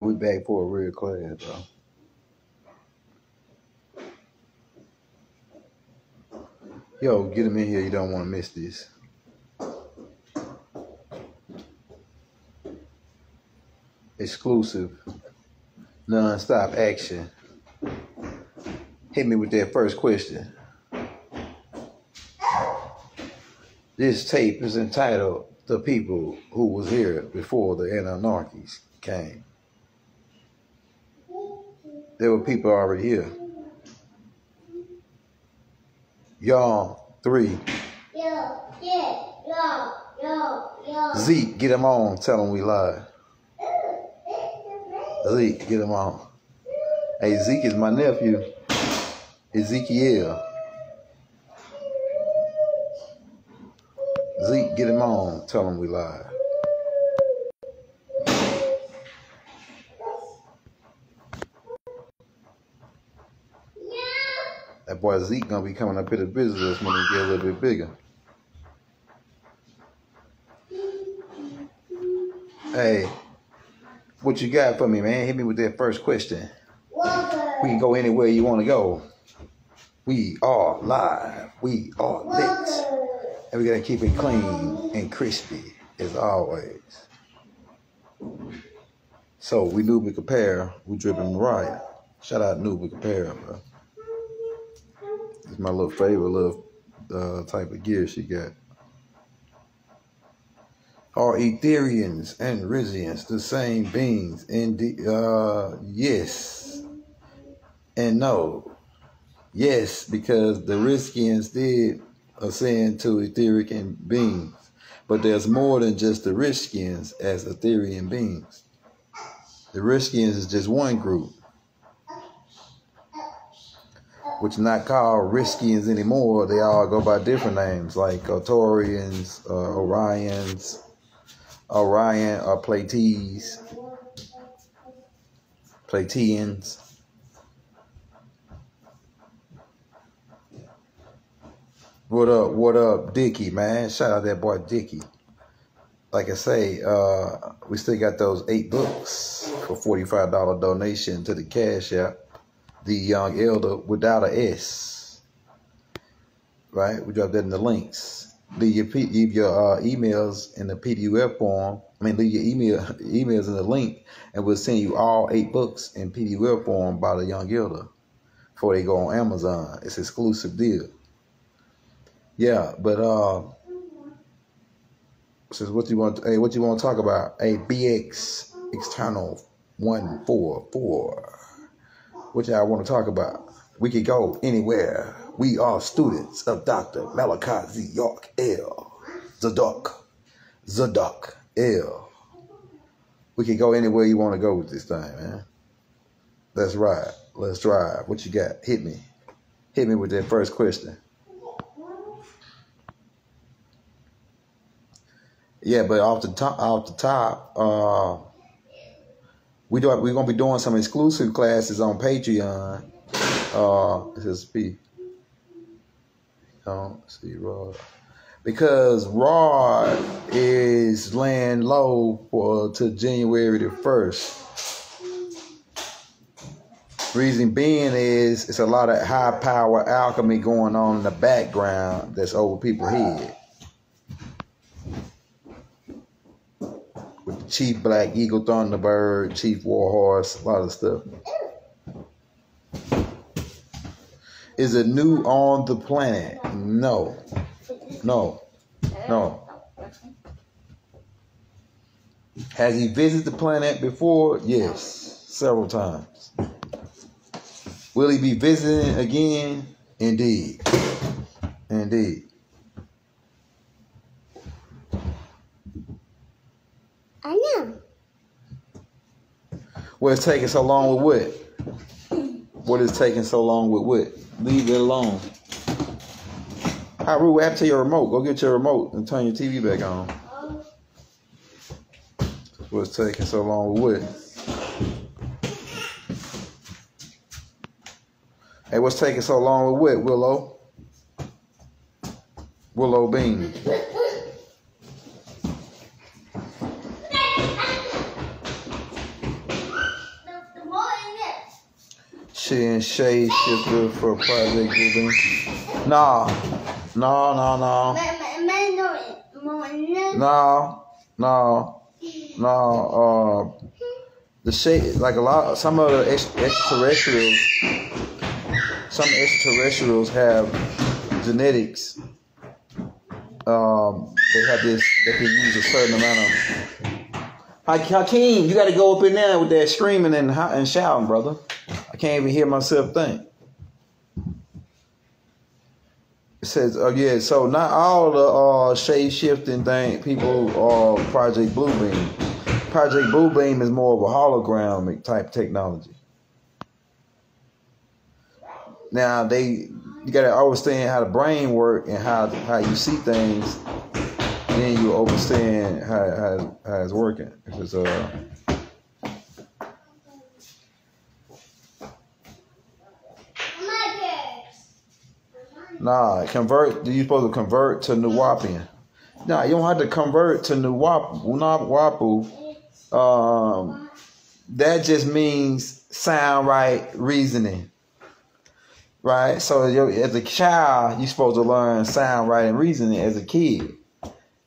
We back for a real class, bro. Yo, get him in here. You don't want to miss this. Exclusive, non-stop action. Hit me with that first question. This tape is entitled "The People Who Was Here Before the Anarchies Came." There were people already here. Y'all, three. Zeke, get him on. Tell him we live. Zeke, get him on. Hey, Zeke is my nephew. Ezekiel. Zeke, get him on. Tell him we live. That boy Zeke gonna be coming up here to visit us when he get a little bit bigger. Hey, what you got for me, man? Hit me with that first question. We can go anywhere you want to go. We are live. We are lit. And we gotta keep it clean and crispy as always. So we Nubia Compare. We dripping Mariah. Shout out Nubia Compare, bro. It's my little favorite little type of gear she got. Are Etherians and Rizians the same beings? Indeed, yes and no. Yes, because the Riskians did ascend to etheric beings, but there's more than just the Riskians as Etherian beings. The Riskians is just one group, which are not called Riskians anymore. They all go by different names, like Torians, Orions, Orion or Plateans. What up, Dickie, man? Shout out that boy Dickie. Like I say, we still got those 8 books for $45 donation to the Cash App. The Young Elder without a S. Right? We drop that in the links. Leave your emails in the PDF form. Leave your emails in the link, and we'll send you all 8 books in PDF form by the Young Elder before they go on Amazon. It's an exclusive deal. Yeah, but says what you want to talk about? Hey, BX External 144. What y'all want to talk about? We could go anywhere. We are students of Dr. Malachi Z. York L. Zadok L. We can go anywhere you want to go with this thing, man. Let's ride. Let's drive. What you got? Hit me. Hit me with that first question. Yeah, but off the top, we're gonna be doing some exclusive classes on Patreon. This is P. See Rod. Because Rod is laying low to January the 1st. Reason being is it's a lot of high power alchemy going on in the background that's over people's head. With Chief Black Eagle Thunderbird, Chief Warhorse, a lot of stuff. Is it new on the planet? No. Has he visited the planet before? Yes, several times. Will he be visiting again? Indeed. I know. Well, it's taking so long with what? What is taking so long with what? Leave it alone. All right, Rue, after your remote, go get your remote and turn your TV back on. What's taking so long with what? Hey, what's taking so long with what, Willow? Willow Bean. Shit, Shade Shifter for Project Bluebeam. No. The shade, like some of the extraterrestrials have genetics. They have this, they can use a certain amount of. Hakeem, you got to go up in there with that screaming and shouting, brother. I can't even hear myself think. It says, oh yeah, so not all the shade shifting people are Project Bluebeam. Project Bluebeam is more of a hologram type technology. Now you gotta understand how the brain works and how you see things, and then you understand how it's working. It's you're supposed to convert to Nuwapian. Nah, you don't have to convert to Nuwapu. That just means sound right reasoning. Right? So as a child, you're supposed to learn sound right and reasoning as a kid.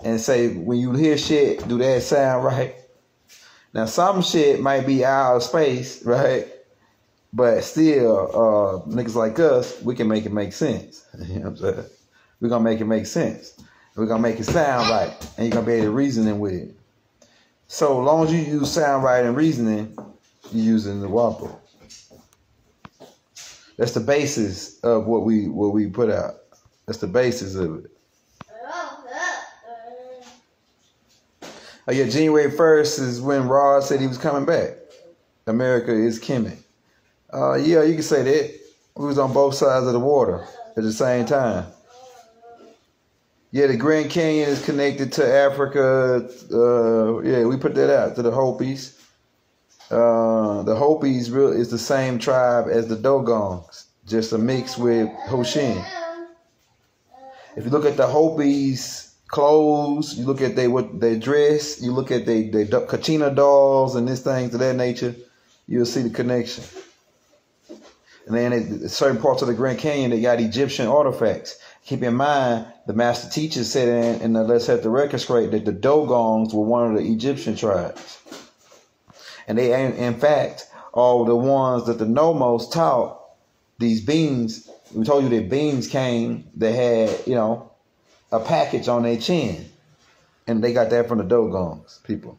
And say, when you hear shit, do that sound right? Now, some shit might be out of space, right? But still, niggas like us, we can make it make sense. You know what I'm saying? We're going to make it make sense. We're going to make it sound right. And you're going to be able to reason with it. So as long as you use sound right and reasoning, you're using the WAPO. That's the basis of what we put out. That's the basis of it. Oh yeah, January 1st is when Rod said he was coming back. America is coming. Yeah, you can say that. We was on both sides of the water at the same time. Yeah, the Grand Canyon is connected to Africa. Yeah, we put that out to the Hopis. The Hopis is the same tribe as the Dogons, just a mix with Hoshin. If you look at the Hopis' clothes, you look at what they dress, you look at they Kachina dolls and these things of that nature, you'll see the connection. And then at certain parts of the Grand Canyon, they got Egyptian artifacts. Keep in mind, the master teacher said in the Let's Have the Record Straight that the Dogons were one of the Egyptian tribes. And they, in fact, are the ones that the Nomos taught these beings. We told you that beings came that had, a package on their chin. And they got that from the Dogons, people.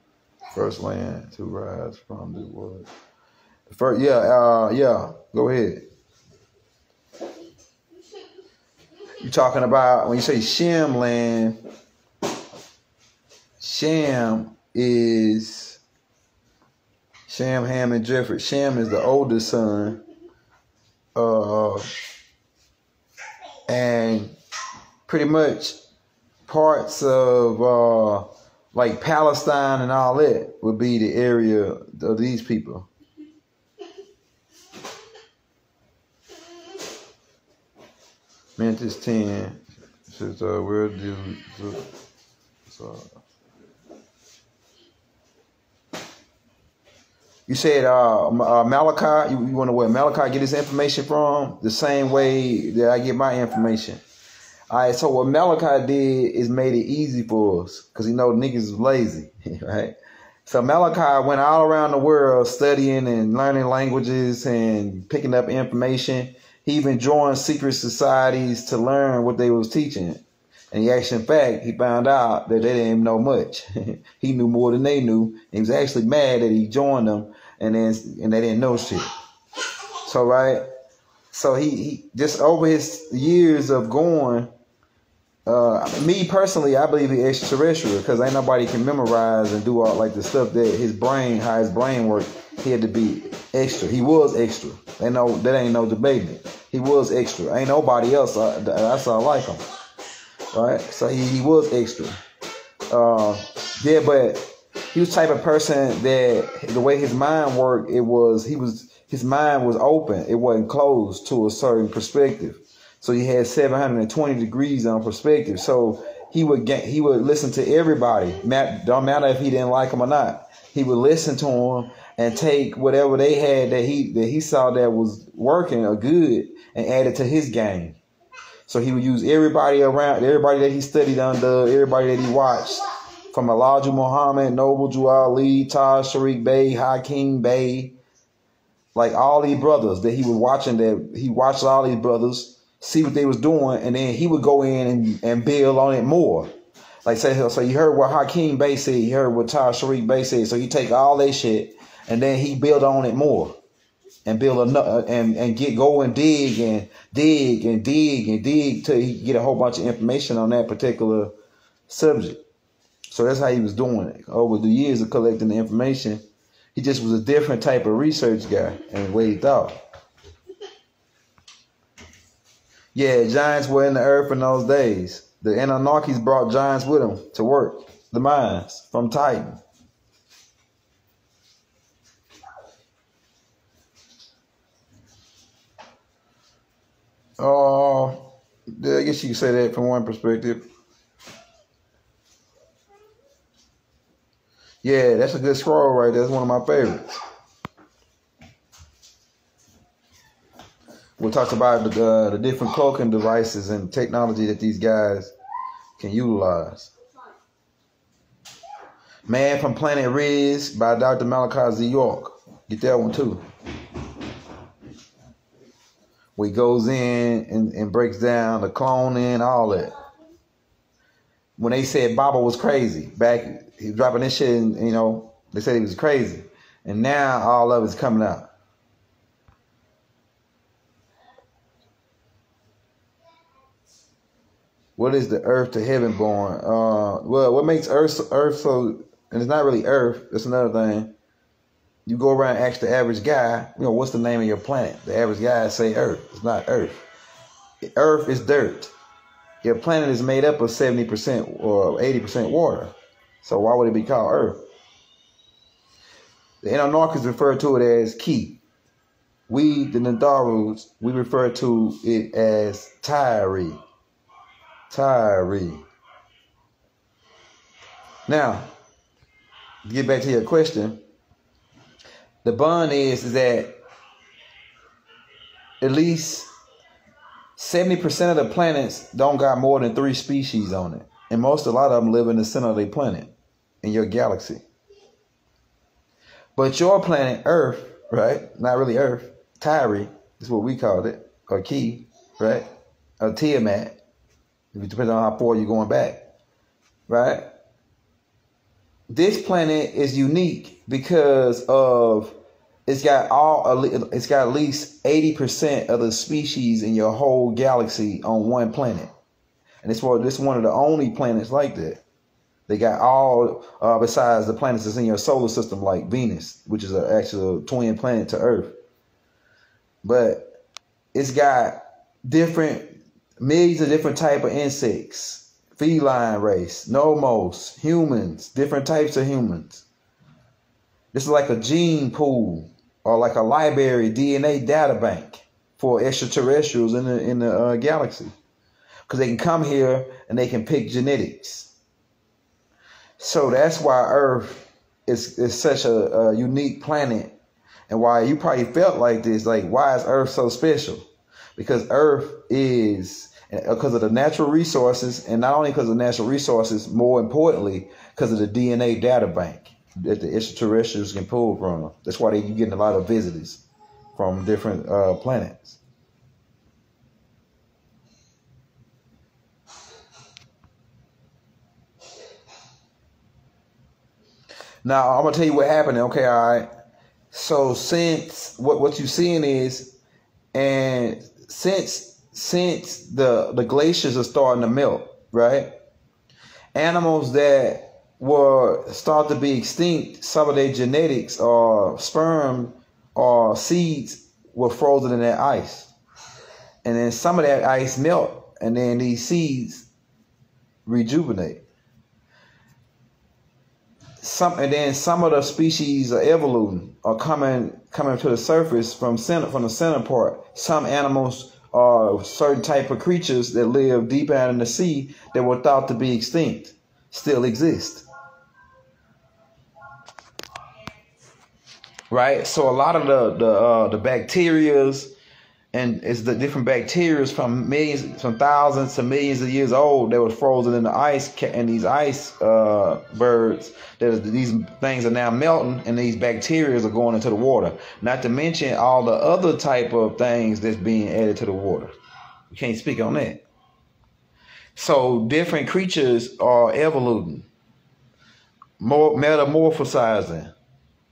First land to rise from the wood. First, yeah, go ahead. You talking about, when you say Shem land, Shem is Shem, Ham, and Japheth. Shem is the oldest son. And pretty much parts of like Palestine and all that would be the area of these people. Mantis 10 says, where do you said Malachi, you want to know where Malachi get his information from? The same way that I get my information. All right, so what Malachi did is made it easy for us because he know niggas is lazy, right? So Malachi went all around the world studying and learning languages and picking up information. He even joined secret societies to learn what they was teaching. And he actually, in fact, he found out that they didn't know much. He knew more than they knew. He was actually mad that he joined them and they didn't know shit. So, right. So he just over his years of going, me personally, I believe he extraterrestrial because ain't nobody can memorize and do all like the stuff that how his brain worked. He had to be extra. He was extra. That ain't no debating. He was extra. Ain't nobody else that I saw like him. Right? So he was extra. Yeah, but he was the type of person that the way his mind worked, his mind was open. It wasn't closed to a certain perspective. So he had 720 degrees on perspective. So he would listen to everybody. Don't matter if he didn't like him or not. He would listen to him and take whatever they had that he saw that was working or good and add it to his game. So he would use everybody around, everybody that he studied under, everybody that he watched, from Elijah Muhammad, Noble Drew Ali, Taj Sharik Bey, Hakeem Bey, like all these brothers that he was watching, that he watched all these brothers, see what they was doing, and then he would go in and build on it more. Like so you heard what Hakeem Bey said, you heard what Taj Sharik Bey said, so you take all that shit and then he build on it more. And build another, and go and dig till he get a whole bunch of information on that particular subject. So that's how he was doing it. Over the years of collecting the information, he just was a different type of research guy and the way he thought. Yeah, giants were in the earth in those days. The Anunnakis brought giants with them to work the mines from Titan. I guess you could say that from one perspective. Yeah, that's a good scroll right there. That's one of my favorites. We talked about the different cloaking devices and technology that these guys can utilize. Man from Planet Riz by Dr. Malachi Z. York. Get that one too. Where he goes in and breaks down the cloning, all that. When they said Baba was crazy, back he was dropping this shit, and they said he was crazy, and now all of it's coming out. What is the earth to heaven born? Well, what makes Earth so? And it's not really Earth. That's another thing. You go around and ask the average guy, what's the name of your planet? The average guy say Earth. It's not Earth. Earth is dirt. Your planet is made up of 70% or 80% water. So why would it be called Earth? The Anunnakis refer to it as Ki. We, the Natharus, we refer to it as Tyre. Tyre. Now, to get back to your question, the bond is that at least 70% of the planets don't got more than 3 species on it. And a lot of them live in the center of their planet, in your galaxy. But your planet, Earth, right? Not really Earth, Tyre is what we called it, or Ki, right? Or Tiamat, depending on how far you're going back, right? This planet is unique because of it's got at least 80% of the species in your whole galaxy on one planet, and it's one of the only planets like that. They got all besides the planets that's in your solar system, like Venus, which is an actual twin planet to Earth. But it's got millions of different type of insects, feline race, nomos, humans, different types of humans. This is like a gene pool or like a library DNA data bank for extraterrestrials in the galaxy, because they can come here and they can pick genetics. So that's why Earth is such a unique planet, and why you probably felt like this, like, why is Earth so special? Because Earth is, because of the natural resources, and not only because of the natural resources, more importantly, because of the DNA data bank that the extraterrestrials can pull from. That's why you're getting a lot of visitors from different planets. Now, I'm going to tell you what happened. Okay, all right. So since what you're seeing is, and since the glaciers are starting to melt, right? Animals that were start to be extinct, some of their genetics or sperm or seeds were frozen in that ice. And then some of that ice melt, and then these seeds rejuvenate. And then some of the species are evolving, are coming to the surface from the center part. Some animals are certain type of creatures that live deep out in the sea that were thought to be extinct still exist. right? So a lot of the bacterias, and it's the different bacteria from millions, from thousands to millions of years old that was frozen in the ice, and these ice birds, these things are now melting, and these bacteria are going into the water. Not to mention all the other type of things that's being added to the water. We can't speak on that. So different creatures are evolving, more metamorphosizing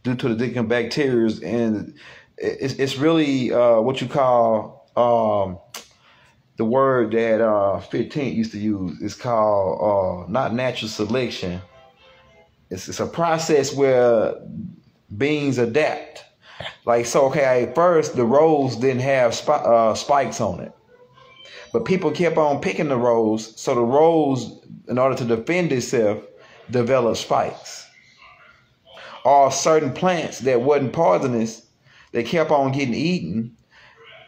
due to the different bacteria, and it's really what you call the word that 15th used to use is called not natural selection. It's a process where beings adapt. Like, so, okay, at first the rose didn't have spikes on it, but people kept on picking the rose, so the rose, in order to defend itself, developed spikes. Or certain plants that wasn't poisonous, they kept on getting eaten.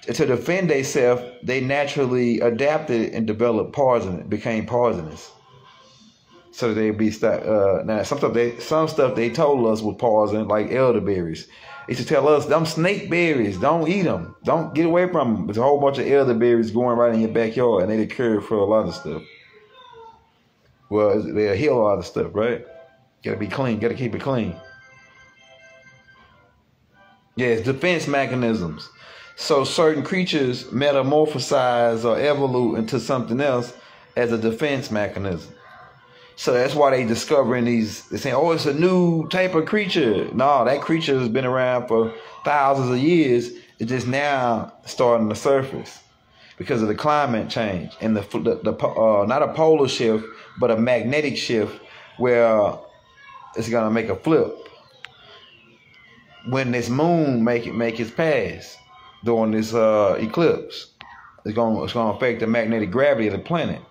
To defend themselves, they naturally adapted and developed poison, became poisonous. So they be now some stuff they told us was poison, like elderberries. They used to tell us, them snake berries, don't eat them, don't get away from them. There's a whole bunch of elderberries going right in your backyard, and they cure for a lot of stuff. Well, they'll heal a lot of stuff, right? Gotta be clean, gotta keep it clean. Yes, defense mechanisms. So certain creatures metamorphosize or evolve into something else as a defense mechanism. So that's why they discovering these. They're saying, "Oh, it's a new type of creature." No, that creature has been around for thousands of years. It's just now starting to surface because of the climate change and the not a polar shift, but a magnetic shift where it's gonna make a flip when this moon make its pass during this eclipse. It's gonna affect the magnetic gravity of the planet.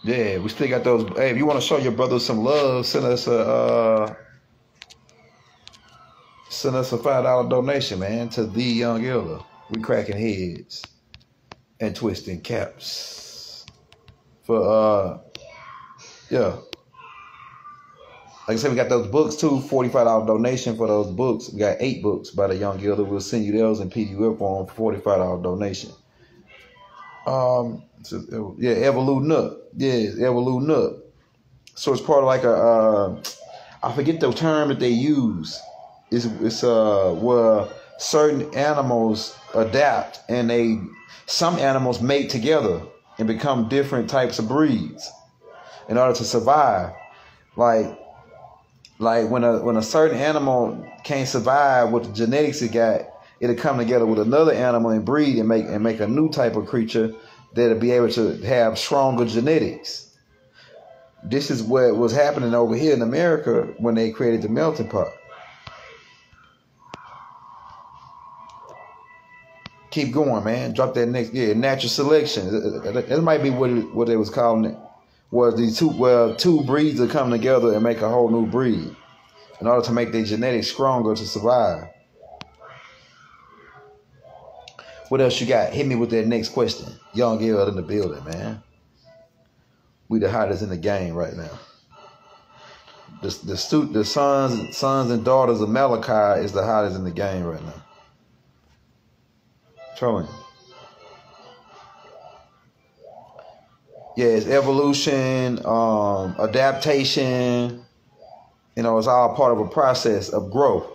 Yeah, we still got those. Hey, if you want to show your brother some love, send us a $5 donation, man, to the Young Elder. We cracking heads and twisting caps for yeah. Like I said, we got those books too. $45 donation for those books. We got 8 books by the Young Elder. We'll send you those in PDF form for $45 donation. Evolute Nook. Yeah, Evolute Nook. So it's part of like I forget the term that they use. It's where certain animals adapt, and some animals mate together and become different types of breeds in order to survive. Like when a certain animal can't survive with the genetics it got, it'll come together with another animal and breed and make a new type of creature that'll be able to have stronger genetics. This is what was happening over here in America when they created the melting pot. Keep going, man. Drop that next. Yeah, natural selection. That might be what they was calling it. Was these two breeds that come together and make a whole new breed in order to make their genetics stronger to survive. What else you got? Hit me with that next question. Young Elder in the building, man. We the hottest in the game right now. The sons and daughters of Malachi is the hottest in the game right now. Trolling. Yeah, it's evolution, adaptation. You know, it's all part of a process of growth.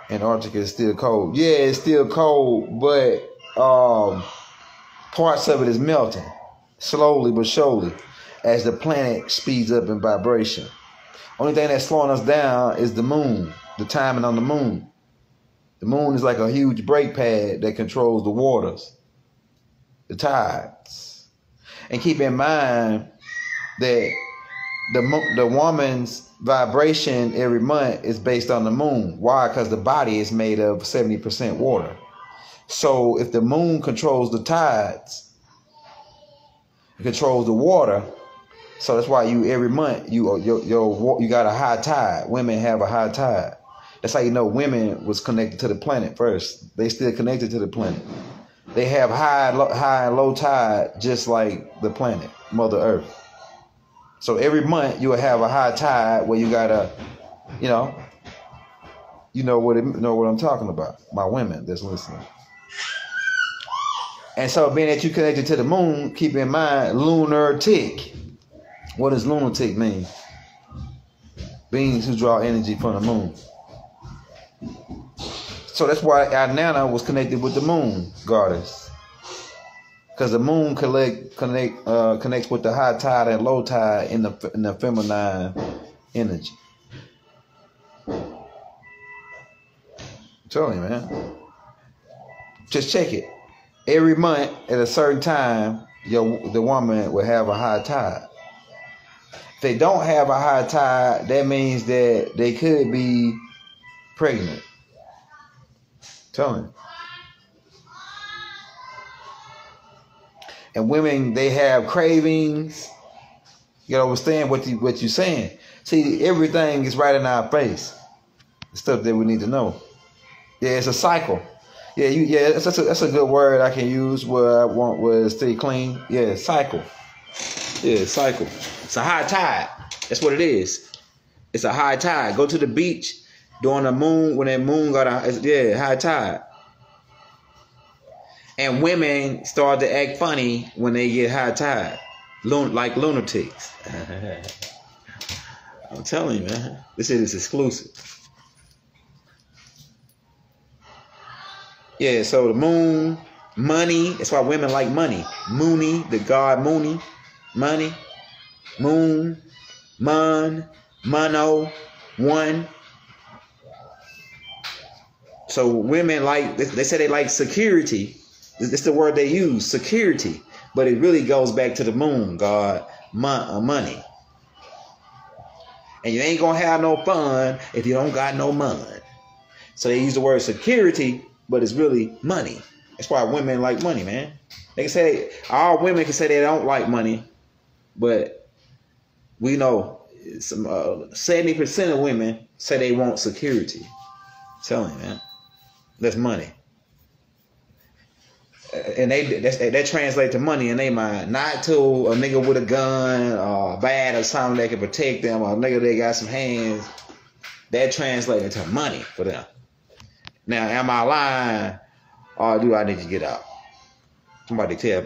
Antarctica is still cold. Yeah, it's still cold, but parts of it is melting slowly but surely as the planet speeds up in vibration. Only thing that's slowing us down is the moon, the timing on the moon. The moon is like a huge brake pad that controls the waters, the tides. And keep in mind that the woman's vibration every month is based on the moon. Why? Because the body is made of 70% water. So if the moon controls the tides, it controls the water. So that's why every month you got a high tide. Women have a high tide. That's how you know women was connected to the planet first. They still connected to the planet. They have high and low tide just like the planet, Mother Earth. So every month you will have a high tide where you gotta, you know, know what I'm talking about. My women that's listening. And so being that you connected to the moon, keep in mind lunatic. What does lunatic mean? Beings who draw energy from the moon. So that's why our Nana was connected with the moon goddess. Because the moon connects with the high tide and low tide in the feminine energy. I'm telling you, man. Just check it. Every month at a certain time, the woman will have a high tide. If they don't have a high tide, that means that they could be pregnant. Telling you. And women, they have cravings. You gotta understand what you're saying. See, everything is right in our face. The stuff that we need to know. Yeah, it's a cycle. Yeah, that's a good word I can use where I want where stay clean. Yeah, cycle. Yeah, cycle. It's a high tide. That's what it is. It's a high tide. Go to the beach during the moon when that moon got high tide. And women start to act funny when they get high tide, like lunatics. I'm telling you, man, this is exclusive. Yeah, so the moon, money. That's why women like money. Mooney, the god Mooney, money, moon, mon, mono, one. So women like, they say they like security. It's the word they use, security. But it really goes back to the moon, God, money. And you ain't going to have no fun if you don't got no money. So they use the word security, but it's really money. That's why women like money, man. They can say, all women can say they don't like money. But we know 70% of women say they want security. I'm telling you, man. That's money. And that translates to money in their mind, not to a nigga with a gun or a bat or something that can protect them, or a nigga that got some hands. That translates into money for them. Now, am I lying, or do I need to get out? Somebody tell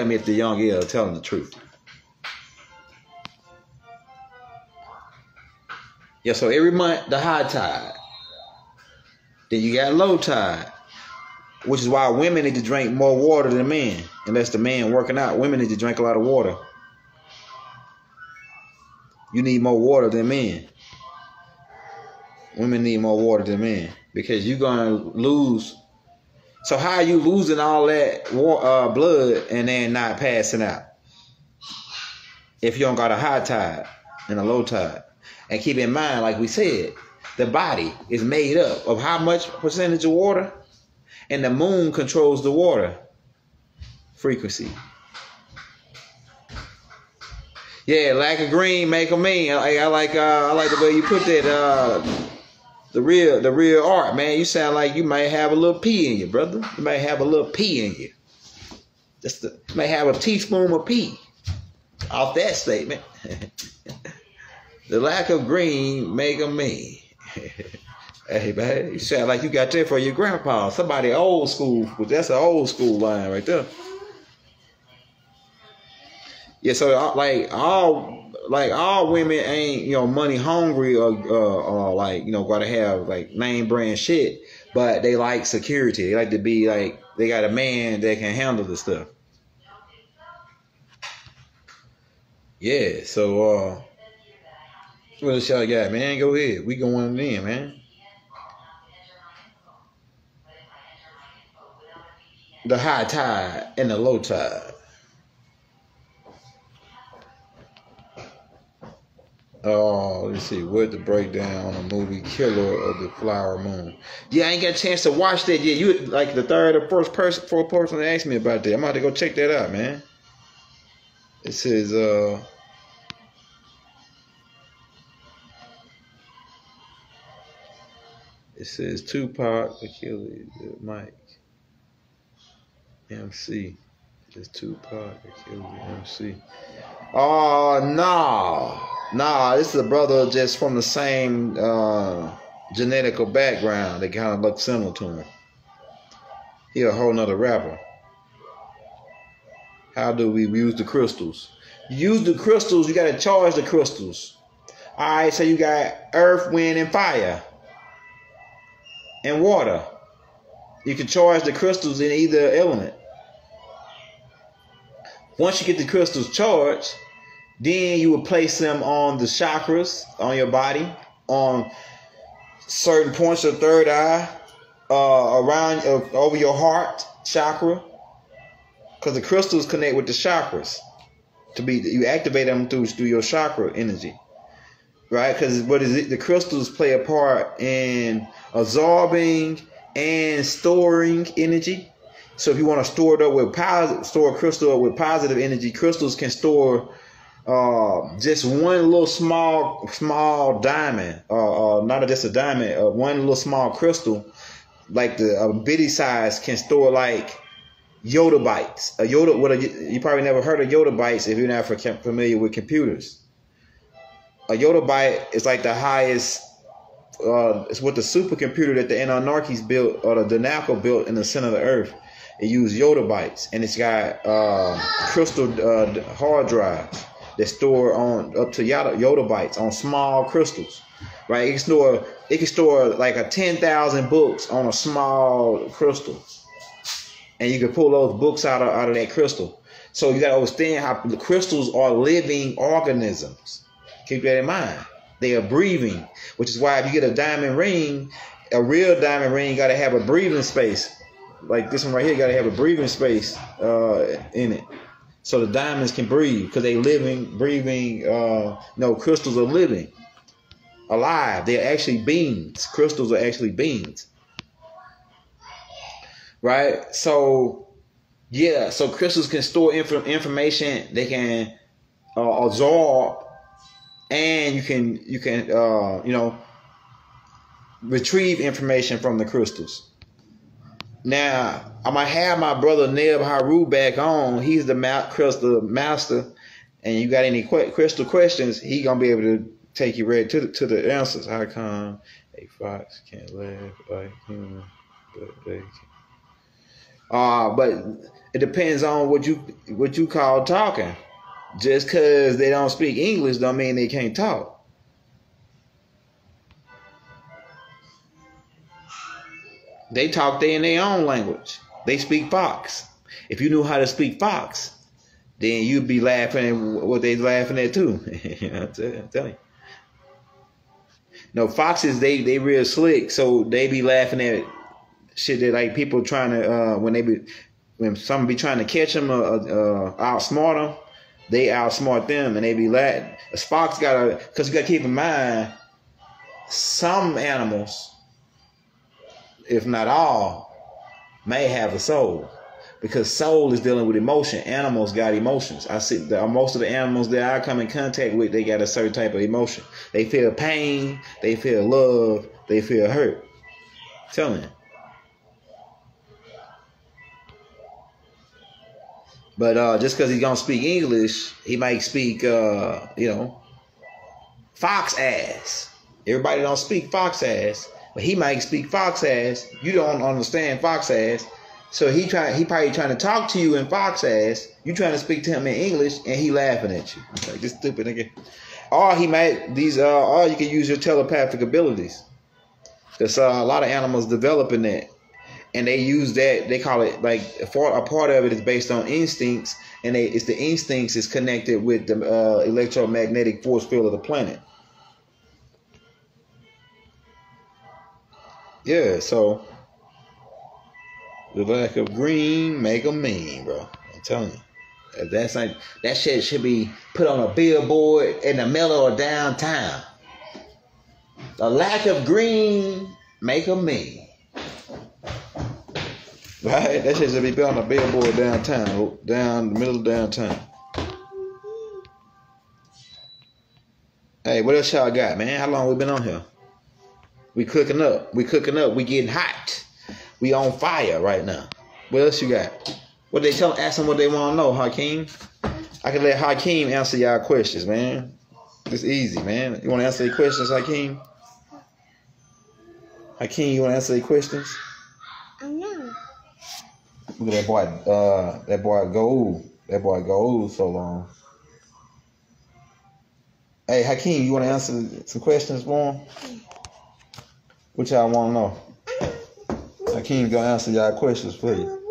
me if the young is telling the truth. Yeah, so every month the high tide. Then you got low tide. Which is why women need to drink more water than men. Unless the man working out, women need to drink a lot of water. You need more water than men. Women need more water than men. Because you're going to lose. So how are you losing all that blood and then not passing out? If you don't got a high tide and a low tide. And keep in mind, like we said, the body is made up of how much percentage of water? And the moon controls the water frequency. Yeah, lack of green make a mean. I like the way you put that. The real art, man. You sound like you might have a little pee in you, brother. You might have a little pee in you. You might have a teaspoon of pee. Off that statement. The lack of green make a mean. Hey, man, you sound like you got that for your grandpa. Somebody old school. That's an old school line right there. Yeah, so all women ain't, money hungry or gotta have like name brand shit, but they like security. They like to be like they got a man that can handle the stuff. Yeah, so what else y'all got, man? Go ahead. We going in, man. The high tide and the low tide. Oh, let's see. What the breakdown on the movie Killer of the Flower Moon? Yeah, I ain't got a chance to watch that yet. You like the third or fourth person to ask me about that. I'm about to go check that out, man. It says Tupac, Achilles, Mike, MC. It's Tupac. MC. Oh, no. Nah, this is a brother just from the same genetical background. They kind of look similar to him. He a whole nother rapper. How do we use the crystals? You use the crystals, you got to charge the crystals. All right, so you got earth, wind, and fire. And water. You can charge the crystals in either element. Once you get the crystals charged, then you will place them on the chakras on your body, on certain points of the third eye, around over your heart chakra, because the crystals connect with the chakras. You activate them through your chakra energy, right? Because the crystals play a part in absorbing and storing energy. So if you want to store a crystal up with positive energy, crystals can store just one little small diamond, not just a diamond, one little small crystal, like the bitty size, can store like yottabytes. You probably never heard of yottabytes if you're not familiar with computers. A yottabyte is like the highest. It's what the supercomputer that the Anunnakis built, or the Danako built in the center of the earth. It used yottabytes, and it's got crystal hard drives that store on up to yottabytes on small crystals, right? It can store like 10,000 books on a small crystal, and you can pull those books out of that crystal. So you got to understand how the crystals are living organisms. Keep that in mind. They are breathing, which is why if you get a diamond ring, a real diamond ring, got to have a breathing space. Like this one right here, got to have a breathing space in it, so the diamonds can breathe, because they breathing. Crystals are living, alive. They're actually beings. Crystals are actually beings, right? So, yeah. So crystals can store information. They can absorb, and you can retrieve information from the crystals. Now, I might have my brother Neb Haru back on. He's the crystal master. And you got any crystal questions, he going to be able to take you right to the answers. How come a fox can't laugh like human, but they can? But it depends on what you call talking. Just because they don't speak English don't mean they can't talk. They talk in their own language. They speak Fox. If you knew how to speak Fox, then you'd be laughing at what they laughing at too. I'm telling you. No, foxes, they real slick, so they be laughing at shit that like people trying to when someone be trying to catch them outsmart them, they outsmart them, and they be laughing. A fox because you gotta keep in mind, some animals, if not all, may have a soul, because soul is dealing with emotion. Animals got emotions. I see most of the animals that I come in contact with, they got a certain type of emotion. They feel pain, they feel love, they feel hurt. I'm telling you. But just because he's gonna speak English, he might speak, fox ass. Everybody don't speak fox ass. But he might speak fox ass. You don't understand fox ass. So he probably trying to talk to you in fox ass. You trying to speak to him in English, and he laughing at you. Like this stupid nigga. Or or you can use your telepathic abilities. Because a lot of animals developing that. And they use that, they call it like a part of it is based on instincts, and it's the instincts is connected with the electromagnetic force field of the planet. Yeah, so the lack of green make them mean, bro. I'm telling you. That's like, that shit should be put on a billboard in the middle of downtown. The lack of green make them mean. Right? That shit should be put on a billboard downtown, down the middle of downtown. Hey, what else y'all got, man? How long we been on here? We cooking up. We getting hot. We on fire right now. What else you got? What they ask them what they want to know, Hakeem. I can let Hakeem answer y'all questions, man. It's easy, man. You want to answer your questions, Hakeem? Hakeem, you want to answer your questions? No. Look at that boy Gold. That boy Gold so long. Hey, Hakeem, you want to answer some questions for him? What y'all want to know? Hakeem gonna answer y'all questions for you.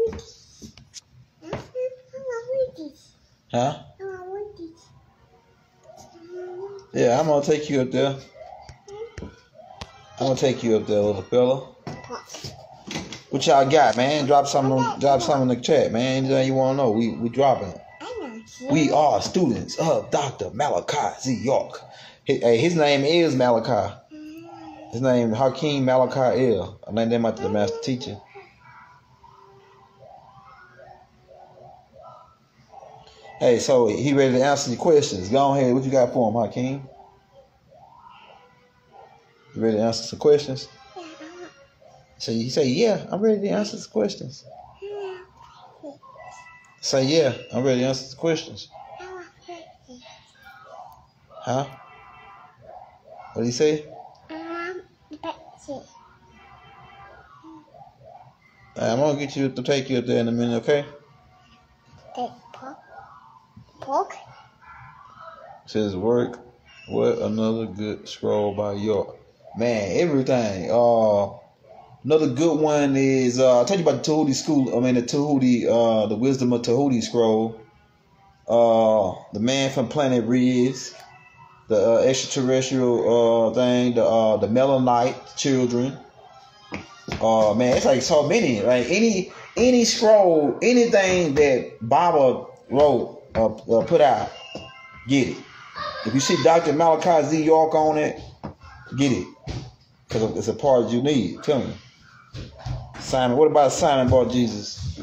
Huh? Yeah, I'm gonna take you up there. I'm gonna take you up there, little fella. What y'all got, man? Drop something in the chat, man. Anything you wanna know? We dropping it. We are students of Dr. Malachi Z. York. His name is Malachi. His name is Hakeem Malachi L. I named him after the master teacher. Hey, so he ready to answer your questions. Go ahead. What you got for him, Hakeem? You ready to answer some questions? So he say, yeah, I'm ready to answer some questions. Say, yeah, I'm ready to answer some questions. Huh? What did he say? I'm gonna get you to take you up there in a minute, okay? Pork? Says work. What another good scroll by York? Man, everything. Another good one is I told you about the Tahuti school. I mean the Tahuti, the Wisdom of Tahuti scroll. The Man from Planet Riz, the extraterrestrial thing, the Melanite children. Man, it's like so many. Like any scroll, anything that Baba wrote, put out, get it. If you see Dr. Malachi Z. York on it, get it. Because it's a part you need. Tell me. Simon, what about Simon Bar Jesus?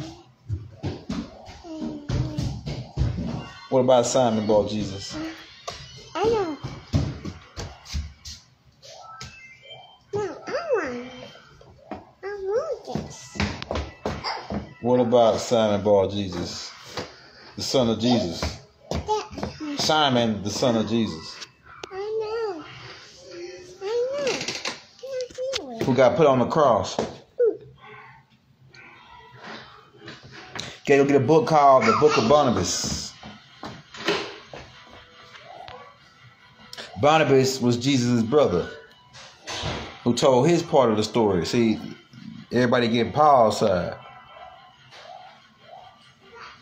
What about Simon Bar Jesus? I know. No, I want this. What about Simon Bar Jesus? The son of Jesus. Simon, the son of Jesus. I know. Who got put on the cross. Okay, go get a book called The Book of Barnabas. Barnabas was Jesus' brother who told his part of the story. See, everybody get Paul's side.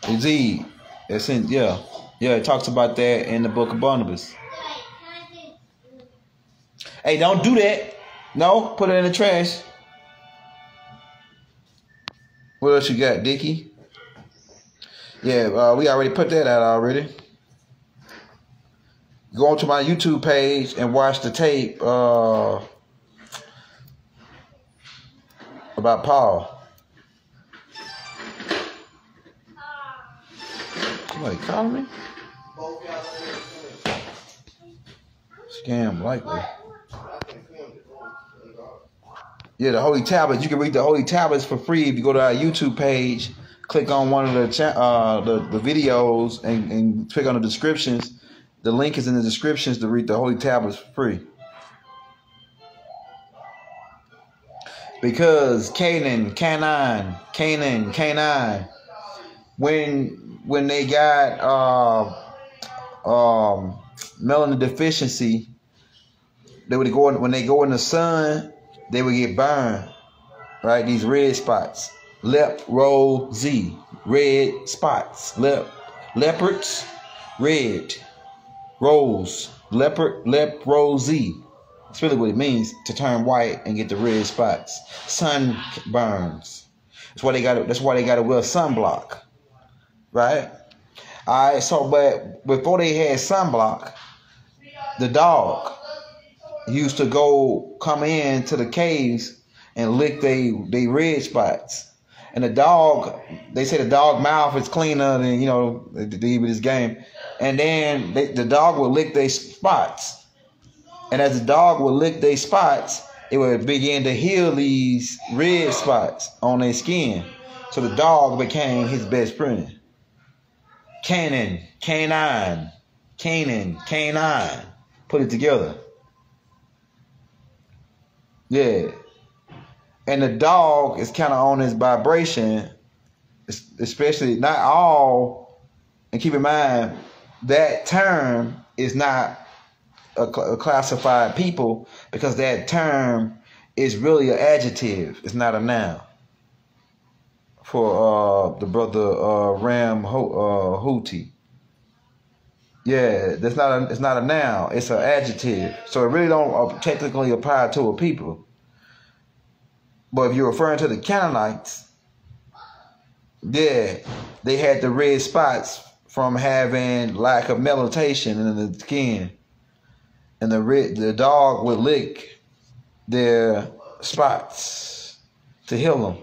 Indeed. Yeah, it talks about that in the Book of Barnabas. Hey, don't do that. No, put it in the trash. What else you got, Dickie? Yeah, we already put that out already. Go onto my YouTube page and watch the tape about Paul. Somebody calling me? Scam likely. Yeah, the Holy Tablets. You can read the Holy Tablets for free if you go to our YouTube page. Click on one of the videos and click on the descriptions. The link is in the descriptions to read the Holy Tablets for free. Because Canaan, when they got melanin deficiency, when they go in the sun, they would get burned. Right, these red spots. Leprosy, red spots. Leopards, red. Rose, leprosy. That's really what it means, to turn white and get the red spots. Sun burns. That's why they got to wear sunblock. Right? All right, so but before they had sunblock, the dog used to come in to the caves and lick they red spots. And the dog, they say the dog mouth is cleaner than, they give it this game. And then the dog would lick their spots. And as the dog would lick their spots, it would begin to heal these red spots on their skin. So the dog became his best friend. Canine. Put it together. Yeah. And the dog is kind of on his vibration, especially not all. And keep in mind, that term is not a classified people, because that term is really an adjective. It's not a noun. For the brother Ram Houthi. Yeah, it's not a noun. It's an adjective. So it really don't technically apply to a people. But if you're referring to the Canaanites, yeah, they had the red spots from having lack of melatonin in the skin, and the dog would lick their spots to heal them.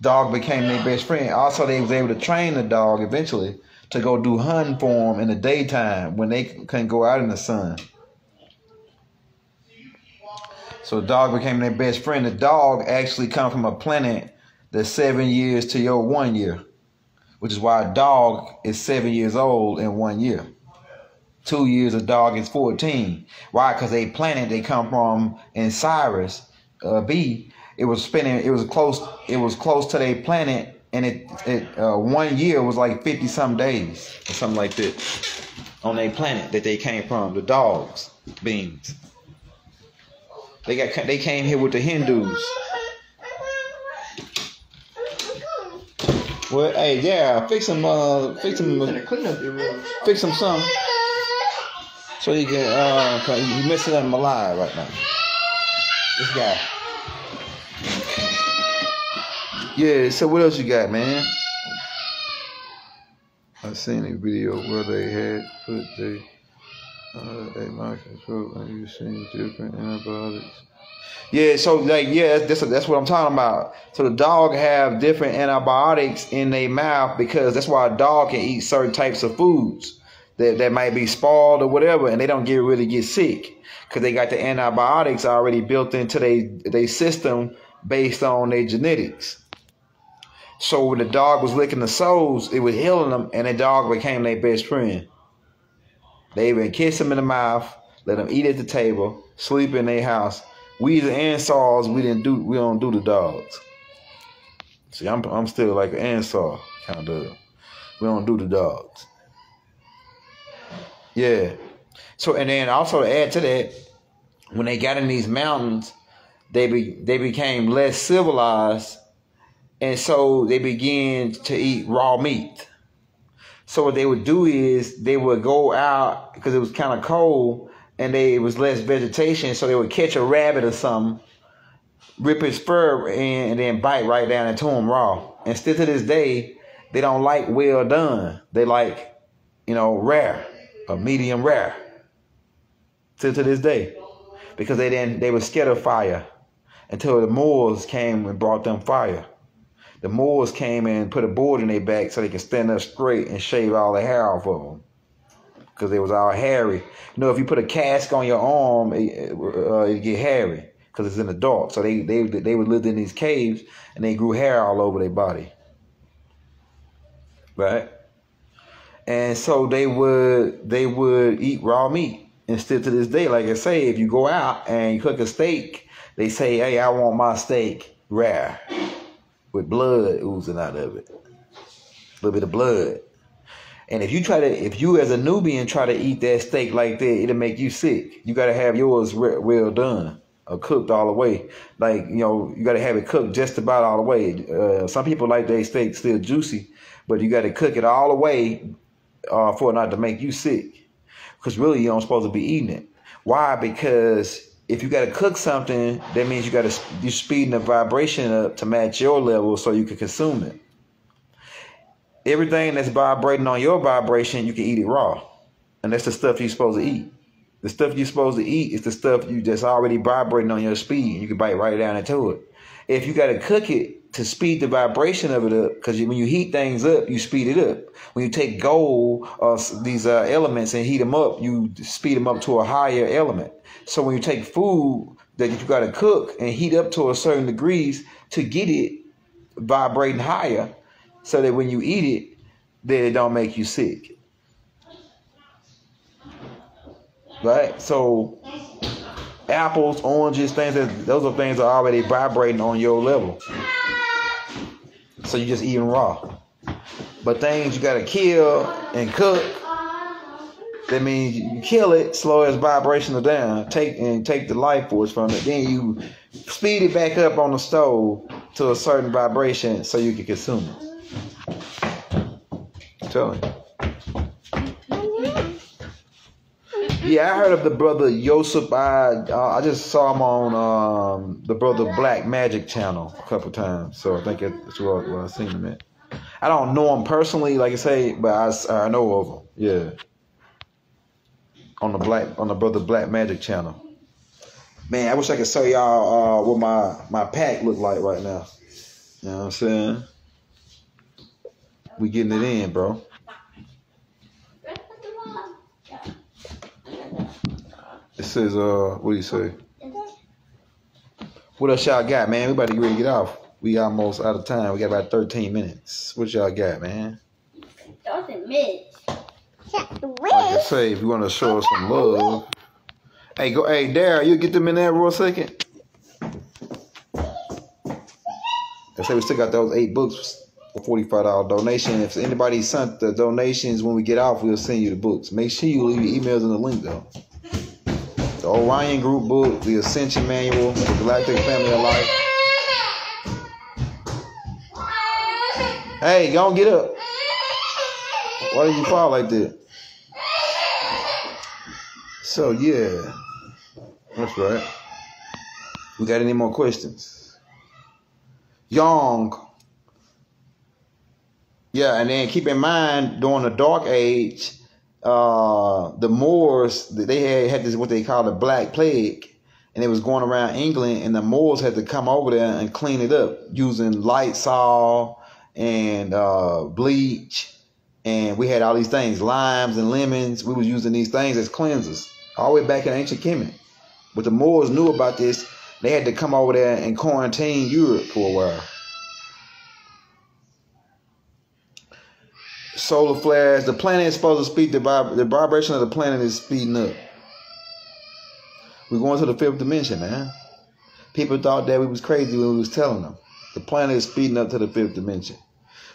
Dog became their best friend. Also, they was able to train the dog eventually to go do hunting for them in the daytime when they couldn't go out in the sun. So the dog became their best friend. The dog actually come from a planet that's 7 years to your 1 year, which is why a dog is 7 years old in 1 year. 2 years, a dog is 14. Why? Because a planet they come from in Sirius B. It was spinning. It was close to their planet, and it 1 year was like 50 some days or something like that on their planet that they came from. The dogs, beings. They came here with the Hindus. Well, hey, yeah, fix them Clean up your room. fix them some, so you can. Cause you missing them alive right now. This guy. Yeah, so what else you got, man? I seen a video where they had put a microscope and you seen different antibiotics. Yeah, so like that's what I'm talking about. So the dog have different antibiotics in their mouth, because that's why a dog can eat certain types of foods that might be spoiled or whatever, and they don't really get sick, because they got the antibiotics already built into their system based on their genetics. So when the dog was licking the soles, it was healing them, and the dog became their best friend. They even kiss them in the mouth, let them eat at the table, sleep in their house. We the Ansars, we don't do the dogs. See, I'm still like an Ansar kind of. We don't do the dogs. Yeah. So, and then also to add to that, when they got in these mountains, they became less civilized. And so they began to eat raw meat. So what they would do is they would go out, because it was kind of cold and it was less vegetation. So they would catch a rabbit or something, rip his fur in, and then bite right down into him raw. And still to this day, they don't like well done. They like, rare or medium rare. Still to this day, because they were scared of fire until the Moors came and brought them fire. The Moors came and put a board in their back so they could stand up straight and shave all the hair off of them, because they was all hairy. If you put a cask on your arm, it get hairy because it's in the dark. So they would live in these caves, and they grew hair all over their body, right? And so they would eat raw meat. And still to this day, like I say, if you go out and you cook a steak, they say, "Hey, I want my steak rare, with blood oozing out of it, a little bit of blood." And if you as a Nubian try to eat that steak like that, it'll make you sick. You got to have yours well done or cooked all the way. Like, you got to have it cooked just about all the way. Some people like their steak still juicy, but you got to cook it all the way for it not to make you sick. Because really, you don't supposed to be eating it. Why? Because if you got to cook something, that means you're speeding the vibration up to match your level so you can consume it. Everything that's vibrating on your vibration, you can eat it raw. And that's the stuff you're supposed to eat. The stuff you're supposed to eat is the stuff you just already vibrating on your speed. You can bite right down into it. If you got to cook it to speed the vibration of it up, because when you heat things up, you speed it up. When you take gold or these elements and heat them up, you speed them up to a higher element. So when you take food that you got to cook and heat up to a certain degrees to get it vibrating higher, so that when you eat it, then it don't make you sick. Right? So apples, oranges, those are things that are already vibrating on your level. So you just eating raw. But things you gotta kill and cook, that means you kill it, slow its vibrational down, take the life force from it. Then you speed it back up on the stove to a certain vibration so you can consume it. I'm telling you. Yeah, I heard of the brother Yosef. I just saw him on the brother Black Magic channel a couple times. So I think that's where I seen him at. I don't know him personally, like I say, but I know of him. Yeah, on the brother Black Magic channel. Man, I wish I could show y'all what my pack look like right now. You know what I'm saying? We getting it in, bro. It says, what do you say? What else y'all got, man? We about to get ready to get off. We almost out of time. We got about 13 minutes. What y'all got, man? 13 minutes. Like I say, if you want to show us some love. Hey, Darryl, you get them in there real second? I say we still got those 8 books for $45 donation. If anybody sent the donations when we get off, we'll send you the books. Make sure you leave your emails in the link, though. The Orion Group book, the Ascension Manual, the Galactic Family of Life. Hey, go on, get up. Why did you fall like that? So, yeah. That's right. We got any more questions? Young. Yeah, and then keep in mind, during the Dark Age, the Moors, they had this what they call the Black Plague, and it was going around England, and the Moors had to come over there and clean it up using Lysol and bleach, and we had all these things, limes and lemons. We was using these things as cleansers all the way back in ancient Kemet. But the Moors knew about this. They had to come over there and quarantine Europe for a while. Solar flares. The planet is supposed to speed. The vibration of the planet is speeding up. We're going to the 5th dimension, man. People thought that we was crazy when we was telling them. The planet is speeding up to the 5th dimension.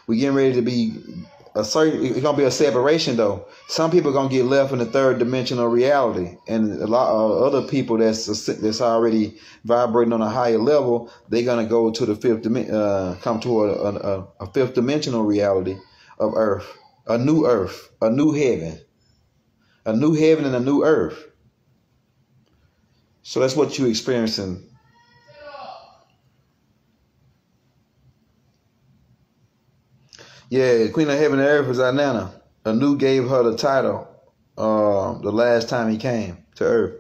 We're getting ready to be it's gonna be a separation though. Some people are gonna get left in the 3rd dimensional reality, and a lot of other people that's already vibrating on a higher level, they're gonna go to the 5th dimension, come to a 5th dimensional reality of Earth, a new heaven, and a new earth. So that's what you're experiencing. Yeah, Queen of Heaven and Earth is Inanna. Anu gave her the title the last time he came to Earth.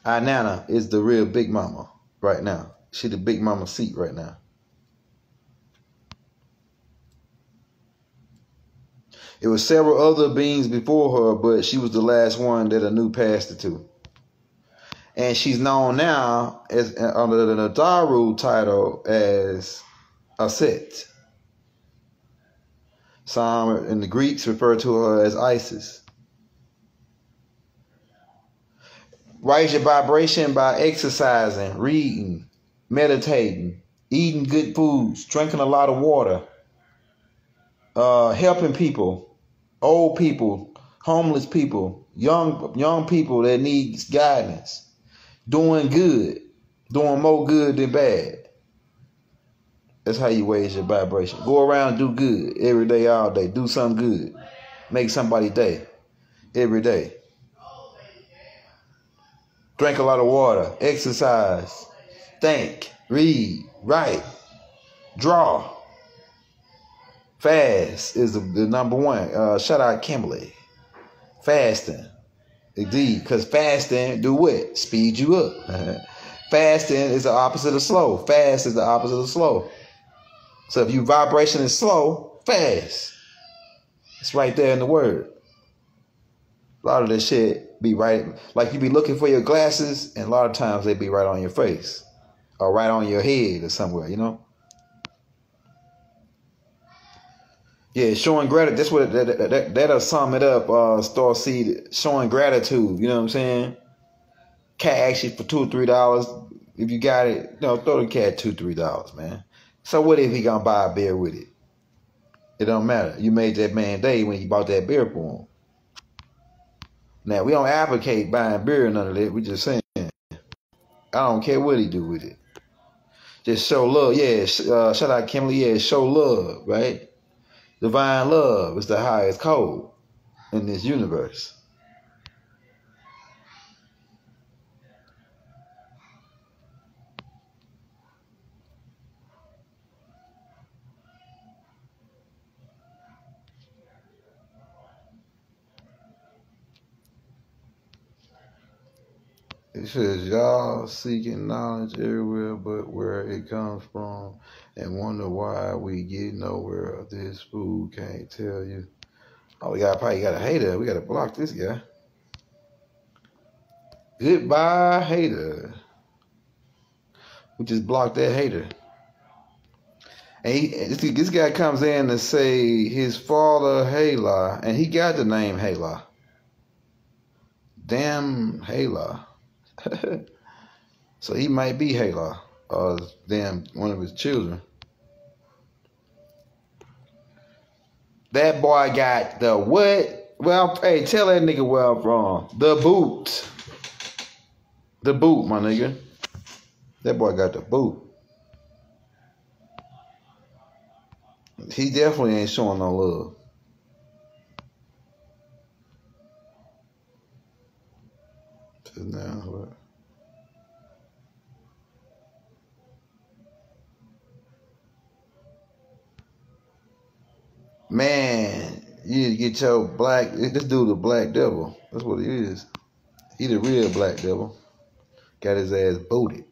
Inanna is the real Big Mama right now. She the Big Mama seat right now. It was several other beings before her, but she was the last one that Anu passed it to. And she's known now as under the Nadaru title as Aset. Some in the Greeks refer to her as Isis. Raise your vibration by exercising, reading, meditating, eating good foods, drinking a lot of water, helping people, old people, homeless people, young people that need guidance, doing good, doing more good than bad. That's how you raise your vibration. Go around and do good every day, all day. Do something good. Make somebody's day every day. Drink a lot of water. Exercise. Think. Read. Write. Draw. Fast is the number one. Shout out Kimberly. Fasting. Indeed. Because fasting do what? Speed you up. Fasting is the opposite of slow. Fast is the opposite of slow. So if your vibration is slow, fast. It's right there in the word. A lot of this shit be right. Like you be looking for your glasses, and a lot of times they be right on your face. Or right on your head or somewhere, you know? Yeah, showing gratitude. That's what that'll sum it up. Star Seed, showing gratitude. You know what I'm saying? Cat asks you for $2 or $3. If you got it, throw the cat $2, $3, man. So what if he gonna buy a beer with it? It don't matter. You made that man day when you bought that beer for him. Now we don't advocate buying beer or none of that. We just saying, I don't care what he do with it. Just show love. Yeah, shout out Kimberly. Yeah, show love, right? Divine love is the highest code in this universe. It says, y'all seeking knowledge everywhere but where it comes from and wonder why we get nowhere. This fool can't tell you. Oh, we probably got a hater. We got to block this guy. Goodbye, hater. We just blocked that hater. And this guy comes in to say his father, Hala, and he got the name Hala. Damn Hala. So he might be Hala, or one of his children. That boy got the what? Well, hey, tell that nigga where I'm from. The boot. The boot, my nigga. That boy got the boot. He definitely ain't showing no love. Now what? Man, you need to get your this dude a black devil. That's what he is. He the real black devil. Got his ass booted.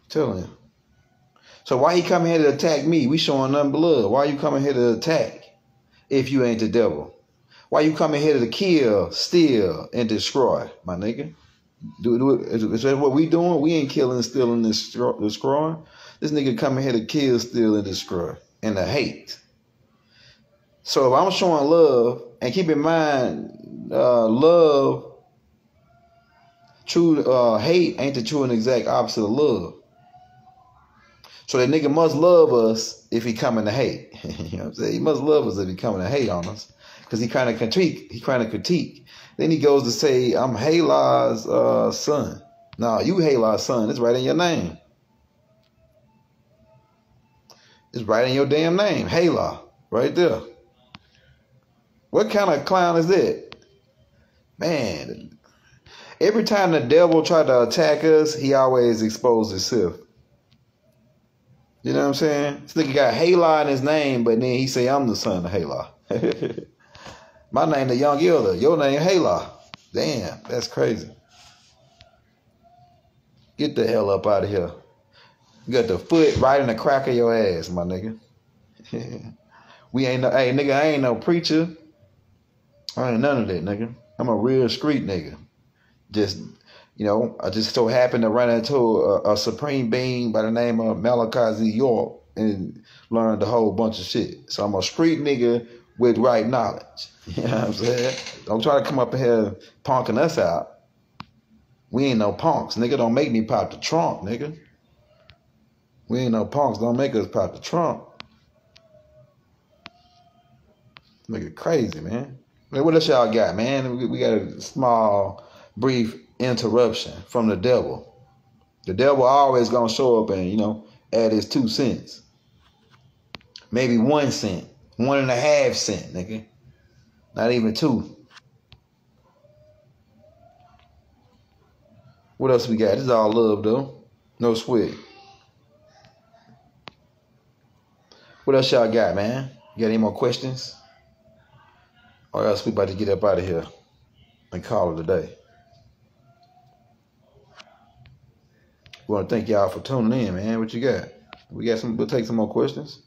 Tell him. So why he coming here to attack me? We showing nothing but love. Why you coming here to attack if you ain't the devil? Why you coming here to kill, steal, and destroy, my nigga? Is that what we doing? We ain't killing, stealing, destroying. This nigga coming here to kill, steal, and destroy, and to hate. So if I'm showing love, and keep in mind, love, true hate ain't the true and exact opposite of love. So that nigga must love us if he coming to hate. You know what I'm saying? He must love us if he coming to hate on us. Because he kind of critique. Then he goes to say, I'm Hala's son. No, you Hala's son. It's right in your name. It's right in your damn name. Hala. Right there. What kind of clown is that? Man. Every time the devil try to attack us, he always exposes himself. You know what I'm saying? This nigga got Hala in his name, but then he say, I'm the son of Hala. My name the Young Elder. Your name Hala. Damn, that's crazy. Get the hell up out of here. You got the foot right in the crack of your ass, my nigga. We ain't no, hey nigga, I ain't no preacher. I ain't none of that, nigga. I'm a real street nigga. Just, I just so happened to run into a supreme being by the name of Malachi Z. York and learned a whole bunch of shit. So I'm a street nigga with right knowledge. You know what I'm saying? Don't try to come up here punking us out. We ain't no punks. Nigga, don't make me pop the trunk, nigga. We ain't no punks. Don't make us pop the trunk. Make it crazy, man. What else y'all got, man? We got a small, brief interruption from the devil. The devil always gonna show up and, add his 2 cents. Maybe 1 cent. 1.5 cents, nigga. Not even 2. What else we got? This is all love, though. No sweat. What else y'all got, man? You got any more questions? Or else we about to get up out of here and call it a day. We want to thank y'all for tuning in, man. What you got? We'll take some more questions.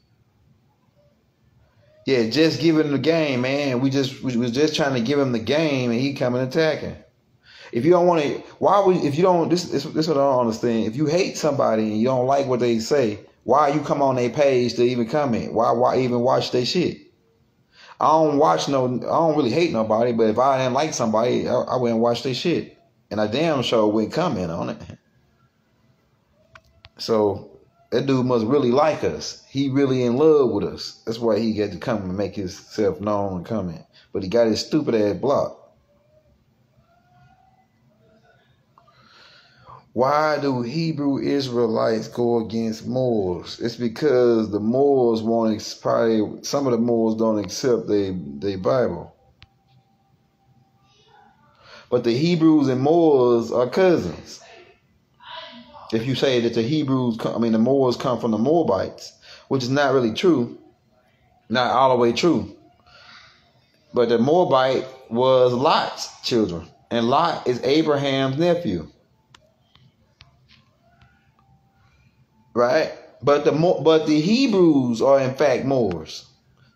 Yeah, just give him the game, man. We was just trying to give him the game, and he coming attacking. If you don't want to, this is what I don't understand. If you hate somebody and you don't like what they say, Why you come on their page to even comment? Why even watch their shit? I don't really hate nobody, but if I didn't like somebody, I wouldn't watch their shit. And I damn sure wouldn't comment on it. So that dude must really like us. He really in love with us. That's why he got to come and make himself known and comment. But he got his stupid ass blocked. Why do Hebrew Israelites go against Moors? It's because the Moors some of the Moors don't accept their Bible. But the Hebrews and Moors are cousins. If you say that the Moors come from the Moabites, which is not really true, not all the way true. But the Moabite was Lot's children, and Lot is Abraham's nephew. Right? But the Hebrews are in fact Moors.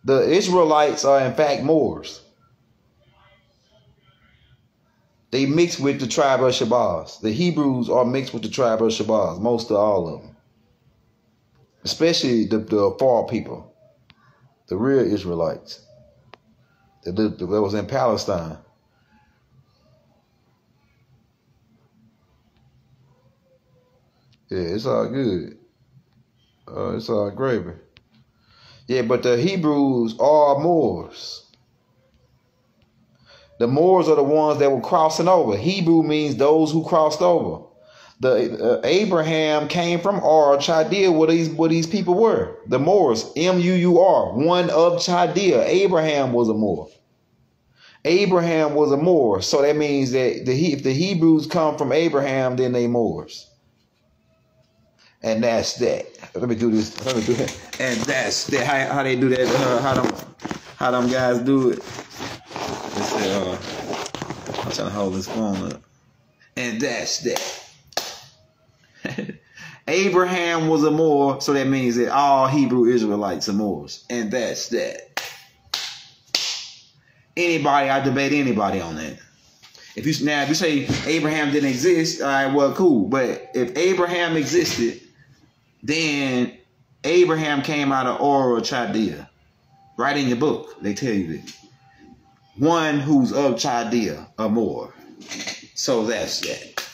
The Israelites are in fact Moors. They mix with the tribe of Shabazz. The Hebrews are mixed with the tribe of Shabazz, most of all of them. Especially the far people, the real Israelites that was in Palestine. Yeah, it's all good. It's all gravy. Yeah, but the Hebrews are Moors. The Moors are the ones that were crossing over. Hebrew means those who crossed over. Abraham came from Ur, Chaldea, where these people were. The Moors, M-U-U-R, one of Chaldea. Abraham was a Moor. Abraham was a Moor, so that means that if the Hebrews come from Abraham, then they Moors. And that's that. Let me do this. And that's that. How they do that? How them guys do it? Let's say, I'm trying to hold this phone up. And that's that. Abraham was a Moor, so that means that all Hebrew Israelites are Moors. And that's that. I debate anybody on that. If you say Abraham didn't exist, all right, well, cool. But if Abraham existed, then Abraham came out of Ur of Chaldea. Right in your book, they tell you that. One who's of Chaldea or more. So that's that.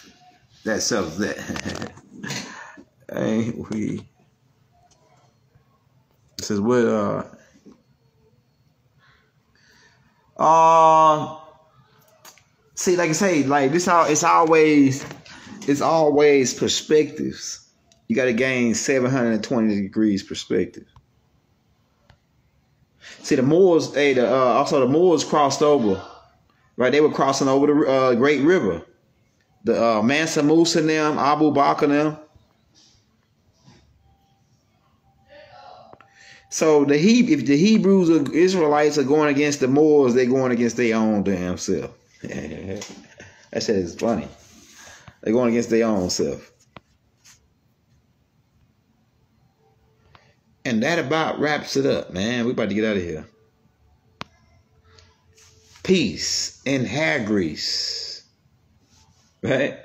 That settles that. Ain't we? It says what? See, like I say, like this, it's always perspectives. You got to gain 720 degrees perspective. See, the Moors, also the Moors crossed over, right? They were crossing over the Great River. The Mansa Musa and them, Abu Bakr and them. So if the Hebrews or Israelites are going against the Moors, they're going against their own damn self. That shit is funny. They're going against their own self. And that about wraps it up, man. We about to get out of here. Peace and hair grease. Right?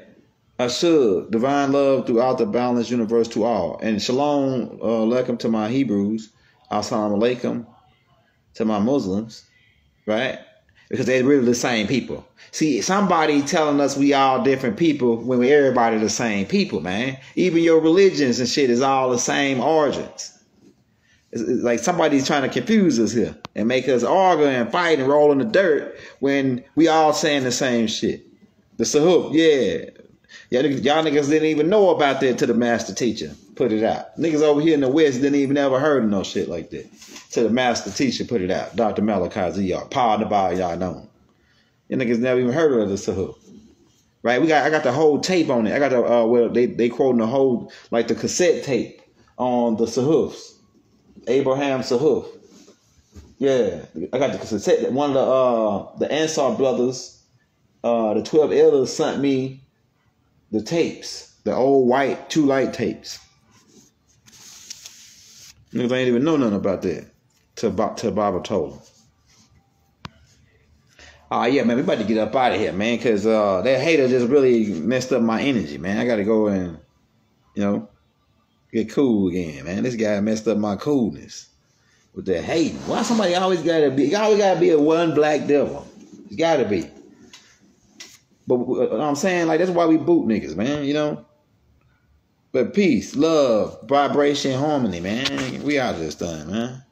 Ashur, divine love throughout the balanced universe to all. And shalom, alaikum to my Hebrews. Assalamu alaikum to my Muslims. Right? Because they're really the same people. See, somebody telling us we all different people when we everybody the same people, man. Even your religions and shit is all the same origins. It's like somebody's trying to confuse us here and make us argue and fight and roll in the dirt when we all saying the same shit. The Sahuf, yeah. Y'all niggas didn't even know about that till the master teacher put it out. Niggas over here in the West didn't even ever heard of no shit like that till the master teacher put it out. Dr. Malachi Ziyar, Pa Nabal, y'all know. You niggas never even heard of the Sahuf. Right? I got the whole tape on it. I got the they quoting the whole, like the cassette tape on the Sahufs. Abraham Sahuf. Yeah, I got the cassette. One of the Ansar brothers, the 12 elders sent me the tapes, the old white 2 light tapes. Niggas ain't even know nothing about that till Baba told them. Yeah, man, we about to get up out of here, man, because that hater just really messed up my energy, man. I got to go and, Get cool again, man. This guy messed up my coolness with that hating. Why somebody always gotta be a one black devil? You gotta be. But I'm saying, like, that's why we boot niggas, man, you know? But peace, love, vibration, harmony, man. We out of this thing, man.